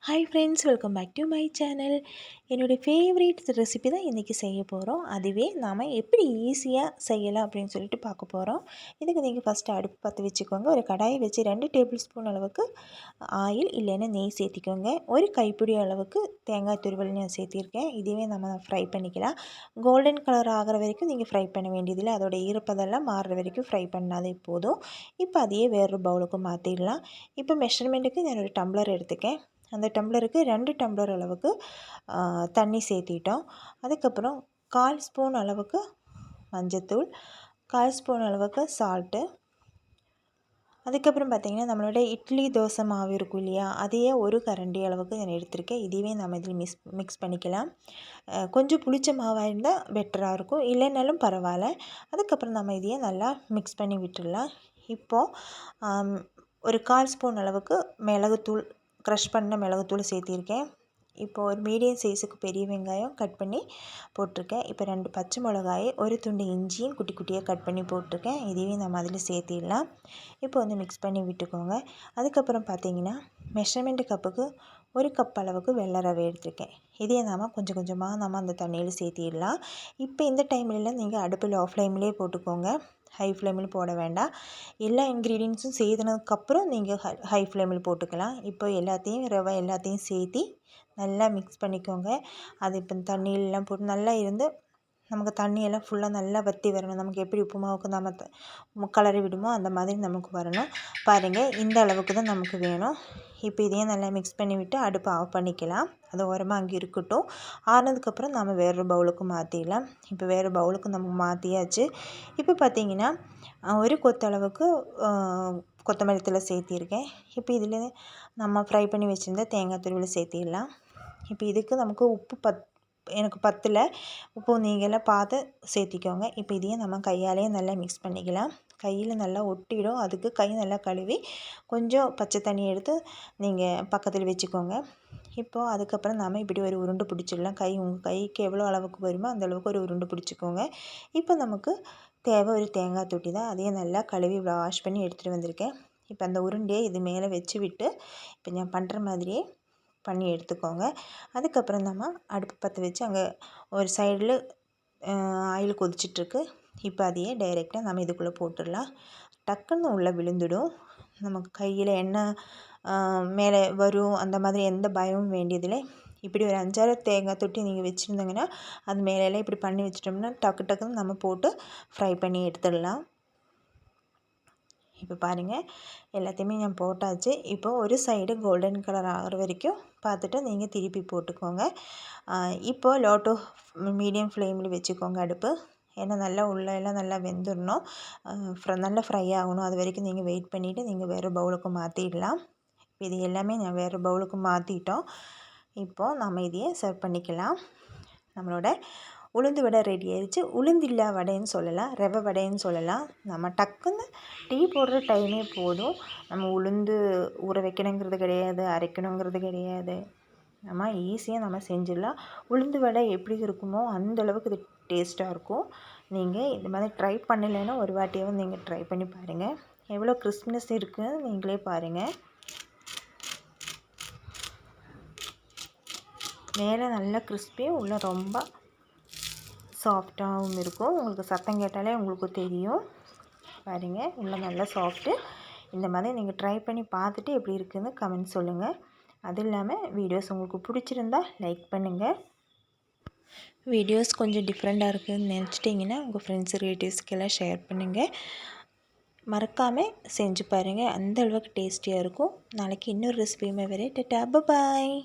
Hi friends, welcome back to my channel. என்னோடய favourite recipe தான் இன்றைக்கி செய்ய போகிறோம். அதுவே நாம் எப்படி ஈஸியாக செய்யலாம் அப்படின்னு சொல்லிட்டு பார்க்க போகிறோம். இதுக்கு நீங்கள் ஃபஸ்ட்டு அடுப்பு பற்ற வச்சுக்கோங்க. ஒரு கடாயை வச்சு 2 டேபிள் ஸ்பூன் அளவுக்கு ஆயில் இல்லைன்னா நெய் சேர்த்திக்கோங்க. ஒரு கைப்பிடி அளவுக்கு தேங்காய் துருவல் நான் சேர்த்திருக்கேன். இதுவே நம்ம ஃப்ரை பண்ணிக்கலாம். கோல்டன் கலர் ஆகிற வரைக்கும் நீங்கள் ஃப்ரை பண்ண வேண்டியதில்லை. அதோட ஈரப்பதெல்லாம் மாறுற வரைக்கும் ஃப்ரை பண்ணாதே போதும். இப்போ அதையே வேறொரு பவுலுக்கு மாற்றிடலாம். இப்போ மெஷர்மெண்ட்டுக்கு நான் ஒரு டம்ளர் எடுத்துக்கேன். அந்த டம்ளருக்கு 2 டம்ளர் அளவுக்கு தண்ணி சேர்த்திட்டோம். அதுக்கப்புறம் 1/4 ஸ்பூன் அளவுக்கு மஞ்சத்தூள், 1/4 ஸ்பூன் அளவுக்கு சால்ட்டு, அதுக்கப்புறம் பார்த்திங்கன்னா நம்மளோட இட்லி தோசை மாவு இருக்கும் இல்லையா, அதையே ஒரு கரண்டி அளவுக்கு நான் எடுத்திருக்கேன். இதுவே நம்ம இதில் மிக்ஸ் பண்ணிக்கலாம். கொஞ்சம் புளிச்ச மாவாக இருந்தால் பெட்டராக இருக்கும், இல்லைனாலும் பரவாயில்ல. அதுக்கப்புறம் நம்ம இதையே நல்லா மிக்ஸ் பண்ணி விட்டுடலாம். இப்போது ஒரு 1/4 ஸ்பூன் அளவுக்கு மிளகுத்தூள், க்ரஷ் பண்ண மிளகுத்தூள் சேர்த்திருக்கேன். இப்போது ஒரு மீடியம் சைஸுக்கு பெரிய வெங்காயம் கட் பண்ணி போட்டிருக்கேன். இப்போ 2 பச்சை மிளகாய், ஒரு துண்டு இஞ்சியும் குட்டி குட்டியாக கட் பண்ணி போட்டிருக்கேன். இதையே நம்ம அதில் சேர்த்திடலாம். இப்போ மிக்ஸ் பண்ணி விட்டுக்கோங்க. அதுக்கப்புறம் பார்த்திங்கன்னா மெஷர்மெண்ட் கப்புக்கு 1 கப் அளவுக்கு வெள்ளை ரவை எடுத்திருக்கேன். இதையே நாம் கொஞ்சம் கொஞ்சமாக நம்ம அந்த தண்ணியில் சேர்த்திடலாம். இப்போ இந்த டைம்லலாம் நீங்கள் அடுப்பு லோ ஃப்ளேம்லேயே போட்டுக்கோங்க. ஹை ஃப்ளேமில் போட வேண்டாம். எல்லா இன்க்ரீடியன்ஸும் சேர்த்துனதுக்கப்புறம் நீங்கள் ஹை ஃப்ளேமில் போட்டுக்கலாம். இப்போ ரவை எல்லாத்தையும் சேர்த்தி நல்லா மிக்ஸ் பண்ணிக்கோங்க. அது இப்போ தண்ணியெல்லாம் போட்டு நல்லா இருந்து நமக்கு தண்ணியெல்லாம் ஃபுல்லாக நல்லா வற்றி வரணும். நமக்கு எப்படி உப்பு மாவுக்கு நம்ம கலரி விடுமோ அந்த மாதிரி நமக்கு வரணும். பாருங்கள், இந்த அளவுக்கு தான் நமக்கு வேணும். இப்போ இதையே நல்லா மிக்ஸ் பண்ணி விட்டு அடுப்பை ஆஃப் பண்ணிக்கலாம். அது ஓரமாக அங்கே இருக்கட்டும். ஆறுனதுக்கப்புறம் நம்ம வேறு பவுலுக்கு மாற்றிடலாம். இப்போ வேறு பவுலுக்கு நம்ம மாற்றியாச்சு. இப்போ பார்த்திங்கன்னா ஒரு கொத்தளவுக்கு கொத்தமல்லி தழை சேர்த்திருக்கேன். இப்போ இதில் நம்ம ஃப்ரை பண்ணி வச்சுருந்த தேங்காய் துருவல் சேர்த்திடலாம். இப்போ இதுக்கு நமக்கு உப்பு எனக்கு பத்தலை. உப்பு நீங்களாம் பார்த்து சேர்த்திக்கோங்க. இப்போ இதையும் நம்ம கையாலேயே நல்லா மிக்ஸ் பண்ணிக்கலாம். கையில் நல்லா ஒட்டிடும். அதுக்கு கை நல்லா கழுவி கொஞ்சம் பச்சை தண்ணி எடுத்து நீங்கள் பக்கத்தில் வச்சுக்கோங்க. இப்போது அதுக்கப்புறம் நாம் இப்படி ஒரு உருண்டை பிடிச்சிடலாம். உங்கள் கைக்கு எவ்வளோ அளவுக்கு வருமோ அந்த அளவுக்கு ஒரு உருண்டை பிடிச்சிக்கோங்க. இப்போ நமக்கு தேவை ஒரு தேங்காய் தொட்டி தான். அதையும் நல்லா கழுவி வாஷ் பண்ணி எடுத்துகிட்டு வந்திருக்கேன். இப்போ அந்த உருண்டையை இது மேலே வச்சு விட்டு இப்போ நான் பண்ணுற மாதிரியே பண்ணி எடுத்துக்கோங்க. அதுக்கப்புறம் நம்ம அடுப்பு பற்ற வச்சு அங்கே ஒரு சைடில் ஆயில் கொதிச்சிட்ருக்கு. இப்போ அதையே டைரெக்டாக நம்ம இதுக்குள்ளே போட்டுடலாம். டக்குன்னு உள்ளே விழுந்துடும். நமக்கு கையில் எண்ணெய் மேலே வரும் அந்த மாதிரி எந்த பயமும் வேண்டியதில்லை. இப்படி ஒரு 5-6 தேங்காய் தொட்டி நீங்கள் வச்சுருந்தீங்கன்னா அது மேலெல்லாம் இப்படி பண்ணி வச்சிட்டோம்னா டக்குன்னு நம்ம போட்டு ஃப்ரை பண்ணி எடுத்துடலாம். இப்போ பாருங்கள், எல்லாத்தையுமே நான் போட்டாச்சு. இப்போ ஒரு சைடு கோல்டன் கலர் ஆகிற வரைக்கும் பார்த்துட்டு நீங்கள் திருப்பி போட்டுக்கோங்க. இப்போது லோ டு மீடியம் ஃப்ளேமில் வச்சுக்கோங்க அடுப்பு. ஏன்னா நல்லா எல்லாம் நல்லா வெந்துடணும், நல்லா ஃப்ரை ஆகணும். அது வரைக்கும் நீங்கள் வெயிட் பண்ணிவிட்டு நீங்கள் வேறு பவுலுக்கு மாற்றிடலாம். இது எல்லாமே நான் வேறு பவுலுக்கு மாற்றிட்டோம். இப்போது நம்ம இதையே சர்வ் பண்ணிக்கலாம். நம்மளோட உளுந்து வடை ரெடி ஆயிடுச்சு. உளுந்தில்லா வடைன்னு சொல்லலாம், ரவை வடைன்னு சொல்லலாம். நம்ம டக்குன்னு டீ போடுற டைமே போதும். நம்ம உளுந்து ஊற வைக்கணுங்கிறது கிடையாது, அரைக்கணுங்கிறது கிடையாது. நம்ம ஈஸியாக நம்ம செஞ்சிடலாம். உளுந்து வடை எப்படி இருக்குமோ அந்தளவுக்கு இது டேஸ்ட்டாக இருக்கும். நீங்கள் இந்த மாதிரி ட்ரை பண்ணலைன்னா ஒரு வாட்டியாவது நீங்கள் ட்ரை பண்ணி பாருங்கள். எவ்வளோ கிறிஸ்ப்னஸ் இருக்குதுன்னு நீங்களே பாருங்கள். மேலே நல்லா கிறிஸ்பியாக உள்ள ரொம்ப சாஃப்டாகவும் இருக்கும். உங்களுக்கு சத்தம் கேட்டாலே உங்களுக்கு தெரியும். பாருங்கள், உள்ளே நல்லா சாஃப்ட்டு. இந்த மாதிரி நீங்கள் ட்ரை பண்ணி பார்த்துட்டு எப்படி இருக்குதுன்னு கமெண்ட் சொல்லுங்கள். அது இல்லாமல் வீடியோஸ் உங்களுக்கு பிடிச்சிருந்தா லைக் பண்ணுங்கள். வீடியோஸ் கொஞ்சம் டிஃப்ரெண்ட்டாக இருக்குதுன்னு நினச்சிட்டிங்கன்னா உங்கள் ஃப்ரெண்ட்ஸ் ரிலேட்டிவ்ஸ்க்கெல்லாம் ஷேர் பண்ணுங்கள். மறக்காமல் செஞ்சு பாருங்கள், அந்த அளவுக்கு டேஸ்டியாக இருக்கும். நாளைக்கு இன்னொரு ரெசிபியுமே வரேன். டாடா, பாய்.